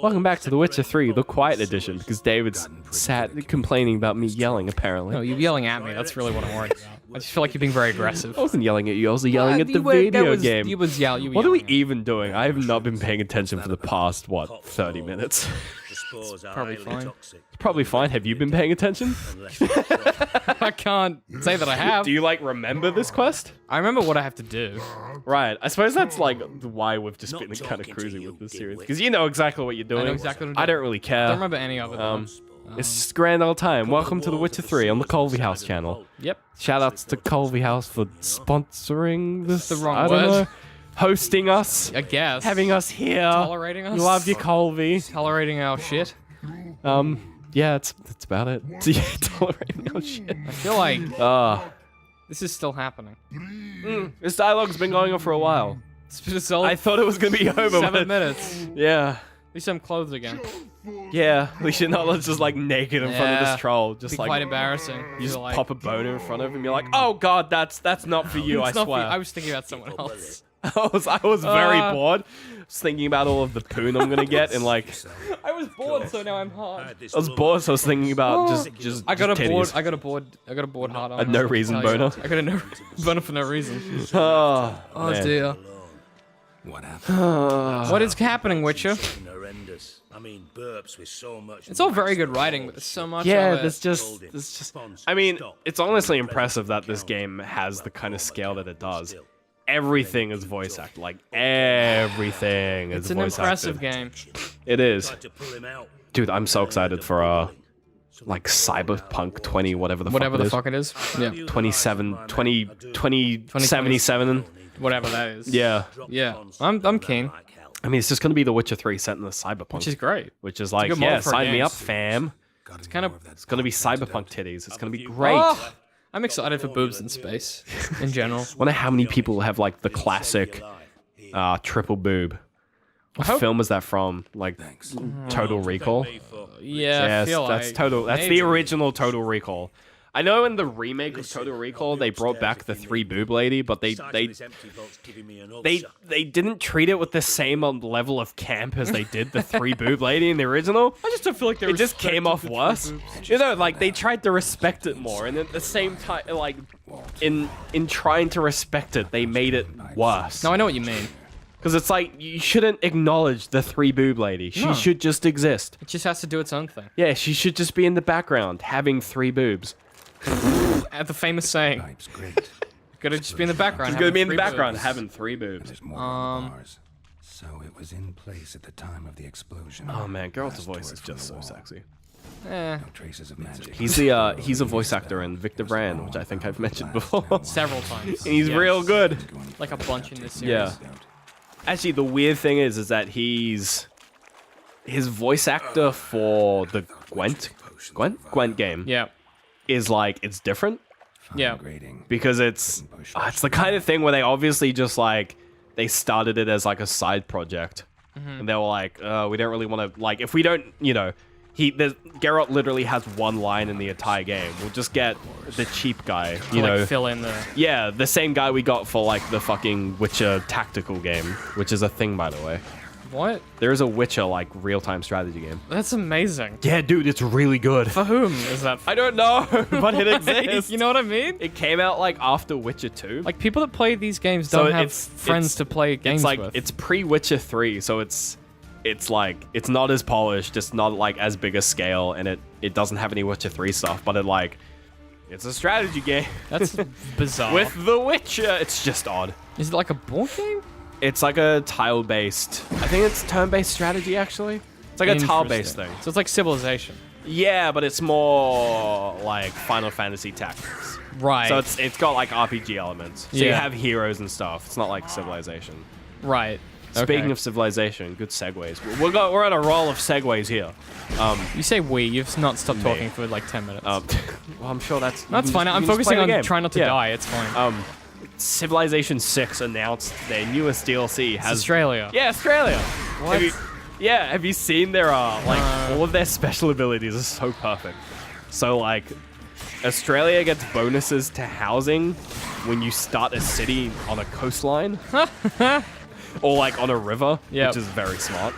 Welcome back to The Witcher 3, the quiet edition, because David's sat complaining about me yelling, apparently. No, you're yelling at me. That's really what I'm worried about. I just feel like you're being very aggressive. I wasn't yelling at you, I was yelling at the video game. You was yelling. What are we even doing? I have not been paying attention for the past, what, 30 minutes? It's probably fine. It's probably fine. Have you been paying attention? I can't say that I have. Do you, like, remember this quest? I remember what I have to do. Right. I suppose that's, like, why we've just been kind of cruising with this series. Because you know exactly what you're doing. I know exactly what I'm doing. I don't really care. I don't remember any of it. It's just grand old time. Welcome to The Witcher 3 on the Culveyhouse channel. Yep. Shoutouts to Culveyhouse for sponsoring this. The wrong I don't word. know. Hosting us. I guess. Having us here. Tolerating us. Love you, Colvey. Tolerating our shit. Yeah, that's about it. Yeah, tolerating our shit. I feel like this is still happening. This dialogue's been going on for a while. It's been a solid I thought it was gonna be over. 7 minutes. Yeah. At least I'm clothed again. Yeah, at least you're not just like naked in front of this troll. Just Be like quite embarrassing. you just like, pop a boner in front of him. You're like, oh god, that's not for you. I it's not swear. for you. I was thinking about someone else. I was very bored. I was thinking about all of the poon I'm gonna get and like. I was bored, so now I'm hard. I was bored, so I was thinking about just. I got a titties. bored hard on. A no reason boner. I got a no boner for no reason. Oh man. Dear. What happened? What is happening, Witcher? Horrendous. I mean, burps with so much. It's all very good writing, but there's so much Yeah, of it. there's just. I mean, it's honestly impressive that this game has the kind of scale that it does. Everything is voice acted. Like everything is It's an voice impressive acted. game. It is. Dude, I'm so excited for like Cyberpunk 20 whatever the fuck it is. fuck it is. Yeah. 2077. Whatever that is. Yeah. Yeah. I'm keen. I mean, it's just gonna be The Witcher 3 set in the Cyberpunk. Which is great. Which is like, good yeah, mode for sign me games. up, fam. It's kind of. It's gonna be Cyberpunk titties. It's gonna be great. Oh, I'm excited for boobs in space, in general. Wonder how many people have like the classic triple boob. What film is that from? Like Total Recall? Yeah, I Yes, feel that's like Total. That's maybe. the original Total Recall. I know in the remake of Total Recall they brought back the 3 boob lady, but they didn't treat it with the same level of camp as they did the 3 boob lady in the original. I just don't feel like they It just came off worse. You know, like they tried to respect it more, and at the same time, like in trying to respect it, they made it worse. No, I know what you mean. Because it's like you shouldn't acknowledge the 3 boob lady. She should just exist. It just has to do its own thing. Yeah, she should just be in the background having 3 boobs. At the famous saying, Pipe's great. gotta just be in the background. She's gonna be in the having background 3 boobs. having 3 boobs. There's more bars. So it was in place at the time of the explosion. Oh man, Geralt's voice is just so sexy. Eh, No traces of magic. He's a voice actor in Victor Brand, which I think I've mentioned before. several times. And he's Yes. real good. Like a bunch in this series. Yeah. Actually, the weird thing is that his voice actor for the Gwent game Yeah. is like it's different Yeah. Grading. because it's the kind of thing where they obviously just like they started it as like a side project, and they were like, we don't really want to like if we don't, you know. Geralt literally has 1 line in the entire game. We'll just get the cheap guy, you know. Like fill in the. Yeah, the same guy we got for like the fucking Witcher tactical game, which is a thing, by the way. What? There is a Witcher like real-time strategy game. That's amazing. Yeah, dude, it's really good. For whom is that? I don't know, but it exists. You know what I mean? It came out like after Witcher 2. Like people that play these games So don't have it's- friends it's- to play games it's like with. it's pre-Witcher 3, so it's like it's not as polished, it's not like as big a scale, and it doesn't have any Witcher 3 stuff, but it's a strategy game. That's bizarre. With The Witcher. It's just odd. Is it like a board game? It's like a tile-based. I think it's turn-based strategy, actually. It's like a tile-based Interesting. thing. So it's like Civilization. Yeah, but it's more like Final Fantasy Tactics. Right. So it's got like RPG elements. So you Yeah. have heroes and stuff. It's not like Civilization. right. Speaking Okay. of Civilization, good segues. We're on a roll of segues here. You say we, you've not stopped talking for like 10 minutes. Well, I'm sure that's... That's fine. I'm focusing on trying not to die. It's fine. Civilization 6 announced their newest DLC has... Australia. Yeah, Australia. What? Have you seen their, like, all of their special abilities are so perfect. So, like, Australia gets bonuses to housing when you start a city on a coastline. Or, like, on a river, Yep. which is very smart.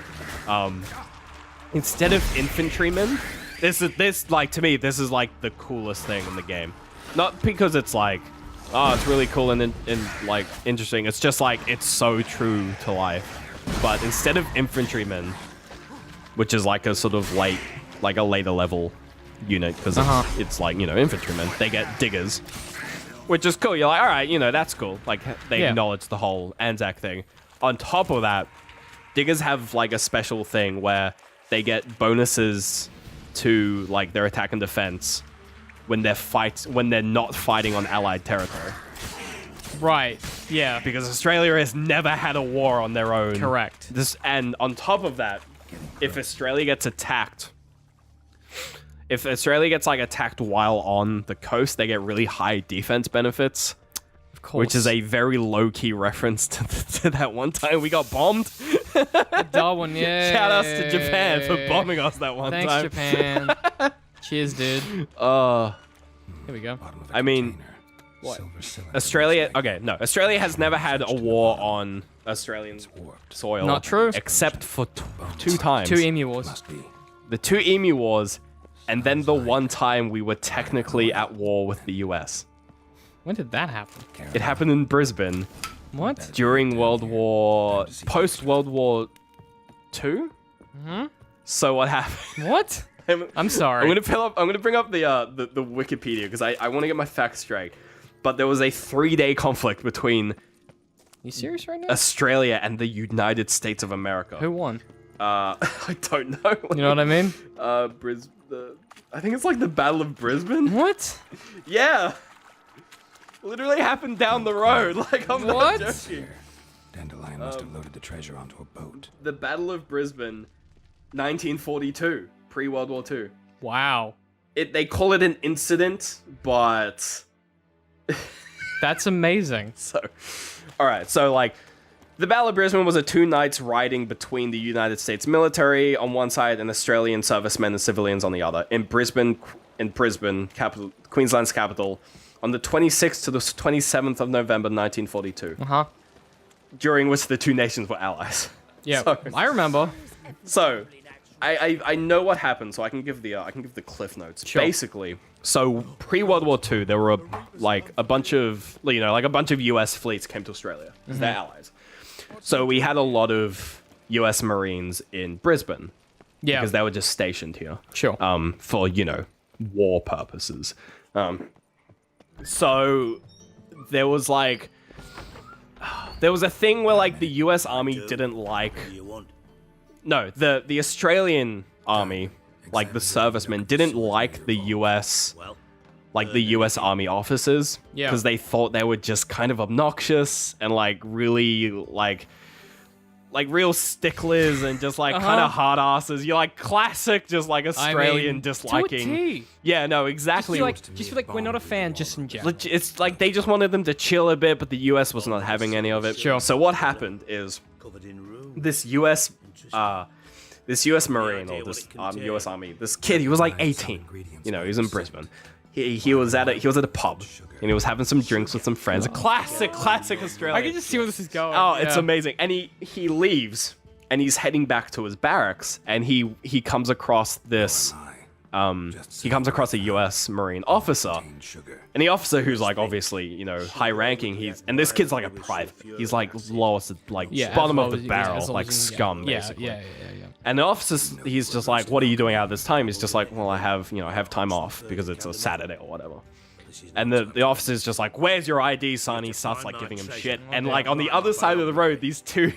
instead of infantrymen, this like to me this is like the coolest thing in the game. Not because it's like, oh, it's really cool and like interesting. It's just like it's so true to life. But instead of infantrymen, which is like a sort of like a later level unit, because it's like, you know, infantrymen, they get diggers, which is cool. You're like, all right, you know, that's cool. Like they acknowledge the whole Anzac thing. On top of that, diggers have like a special thing where they get bonuses to like their attack and defense when they're not fighting on Allied territory. Right. Yeah. Because Australia has never had a war on their own. Correct. And on top of that, if Australia gets attacked, if Australia gets like attacked while on the coast, they get really high defense benefits. Of course. Which is a very low-key reference to that one time we got bombed. Darwin, yeah. Shout outs to Japan for bombing us that one time. Thanks, Japan. Cheers, dude. Here we go. I mean, what? Australia, okay, no. Australia has never had a war on Australian soil. Not true. Except for two times. 2 Emu Wars. The 2 Emu Wars, and then the one time we were technically at war with the US. When did that happen? It happened in Brisbane. What? During post-World War II? Mm-hmm. So what happened? What? I'm sorry. I'm gonna bring up the Wikipedia because I want to get my facts straight. But there was a 3-day conflict between you serious right now? Australia and the United States of America. Who won? I don't know. You know what I mean? I think it's like the Battle of Brisbane. What? Yeah. Literally happened down the road. Like, I'm not joking. Dandelion must have loaded the treasure onto a boat. The Battle of Brisbane, 1942, pre-World War II. Wow. They call it an incident, but that's amazing. So, all right. So, like, the Battle of Brisbane was a 2 nights riding between the United States military on one side and Australian servicemen and civilians on the other. In Brisbane, capital, Queensland's capital, on the 26th to the 27th of November, 1942. During which the two nations were allies. Yeah, so, I remember. So, I know what happened, so I can give the cliff notes. Sure. Basically, so pre-World War II, there were a bunch of US fleets came to Australia. Mm-hmm. They're allies. So we had a lot of US Marines in Brisbane. Yeah. Because they were just stationed here. Sure. For, war purposes. So there was a thing where the US Army didn't like. No, the Australian Army, the servicemen, didn't like the US, the US Army officers, because they thought they were just kind of obnoxious and really real sticklers and just kind of hard asses. You're classic, just Australian disliking. To a T. Yeah, no, exactly. Just feel like we're not a fan, just in general. It's they just wanted them to chill a bit, but the US was not having any of it. Sure. So what happened is this US Marine or this US Army, this kid, he was 18. He was in Brisbane. He was at a pub and he was having some drinks with some friends. A classic Australian. I can just see where this is going. Oh, it's amazing. And he leaves and he's heading back to his barracks and he comes across this he comes across a US Marine officer. And the officer who's obviously, high ranking, and this kid's a private. He's lowest, bottom of the barrel, scum, basically. Yeah. And the officer, he's just what are you doing out of this time? He's just well, I have time off because it's a Saturday or whatever. And the officer's just where's your ID, son? He starts giving him shit. And on the other side of the road, these two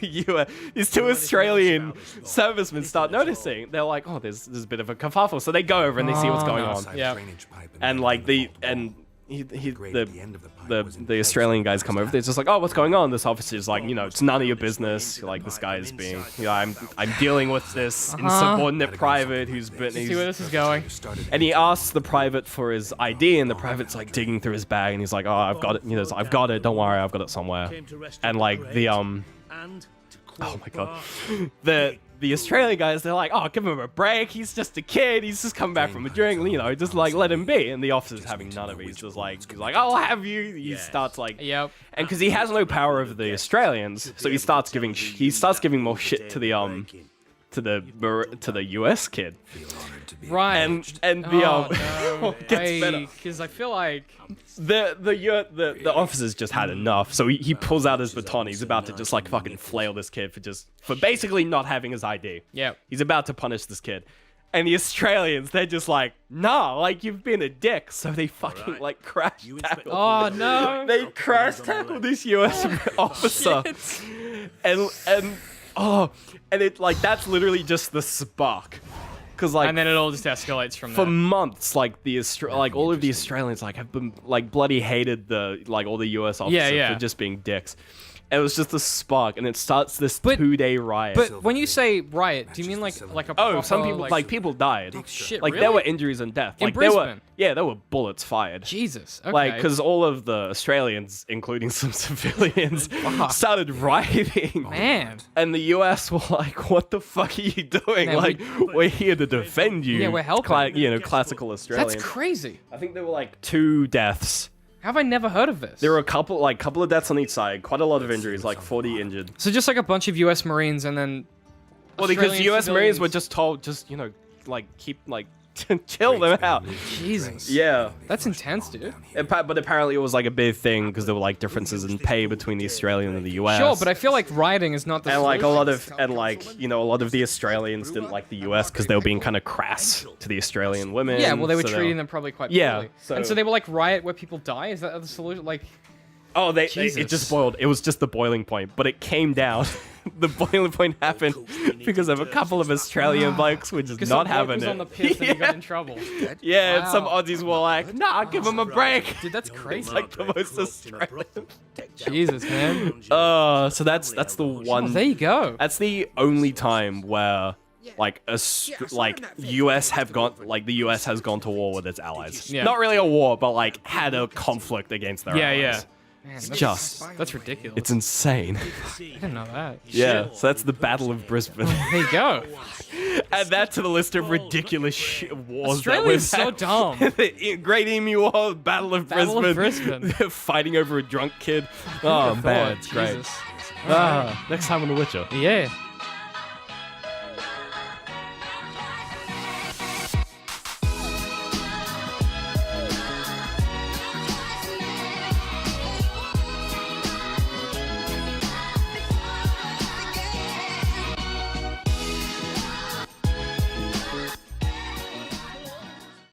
Australian servicemen start noticing. They're oh, there's a bit of a kerfuffle. So they go over and they see what's going on. Yeah. And the Australian guys come over. They're just oh, what's going on? This officer's it's none of your business. This guy is being, I'm dealing with this insubordinate private who's been. See where this is going. And he asks the private for his ID, and the private's digging through his bag, and he's oh, I've got it. I've got it. Don't worry, I've got it somewhere. And oh my god, the Australian guys, they're oh, give him a break. He's just a kid. He's just come back from a drink. Just let him be. And the officer's having none of it. He's just he's I'll have you. He starts yep. And because he has no power over the Australians, so he starts giving more shit to the to the US kid. Right. And the no. gets better. Because I feel like The officer's just had enough, so he pulls out his baton. He's about to just like fucking flail this kid for basically not having his ID. Yeah. He's about to punish this kid. And the Australians, they're just like, nah, like you've been a dick. So they fucking like crash tackle. Oh no. They crash tackle this US officer. And it like that's literally just the spark. Cause like And then it all just escalates from for there. months, like all of the Australians like have been like bloody hated all the US officers for just being dicks. It was just a spark, and it starts this 2-day riot. But when you say riot, do you mean like a proper, some people like people died. Shit, like really? there were injuries and death. In Like Brisbane? there were bullets fired. Jesus. Okay. Like, because all of the Australians, including some civilians, started rioting. Man. And the US were like, what the fuck are you doing? Man, like, we're here to defend you. Yeah, we're helping. Classical Australian. That's crazy. I think there were like 2 deaths. How have I never heard of this? There were a couple of deaths on each side, quite a lot of injuries, like 40 injured. So just like a bunch of US Marines and then Well, because Australian US Marines were civilians. just told, keep, chill them out. Jesus. Yeah. That's intense, dude. But apparently it was like a big thing because there were like differences in pay between the Australian and the US. Sure, but I feel like rioting is not the And like a solution. lot of the Australians didn't like the US because they were being kind of crass to the Australian women. Yeah, well, they were so treating them probably quite Yeah, poorly. so- And so they were like riot where people die? Is that the solution? Like, Oh, it Jesus. just boiled. It was just the boiling point, but it came down. The boiling point happened because of a couple of Australian blokes were just because not some bloke having was it. on the piss and he got in trouble. Yeah, and Wow. some Aussies were like, nah, give him a break. Dude, that's crazy. Like the most Australian. Jesus, man. So that's the Oh, one. there you go. That's the only time where like the US has gone to war with its allies. Yeah. Not really a war, but like had a conflict against their Yeah, allies. yeah. Man, that's ridiculous. It's insane. I didn't know that. Yeah, Shit. so that's the Battle of Brisbane. There you go. Add that to the list of ridiculous wars Australia's that so we've dumb. had. The Great Emu War, Battle of Battle of Brisbane. Brisbane. They're fighting over a drunk kid. Oh man, it's great. Jesus. Next time on The Witcher. Yeah.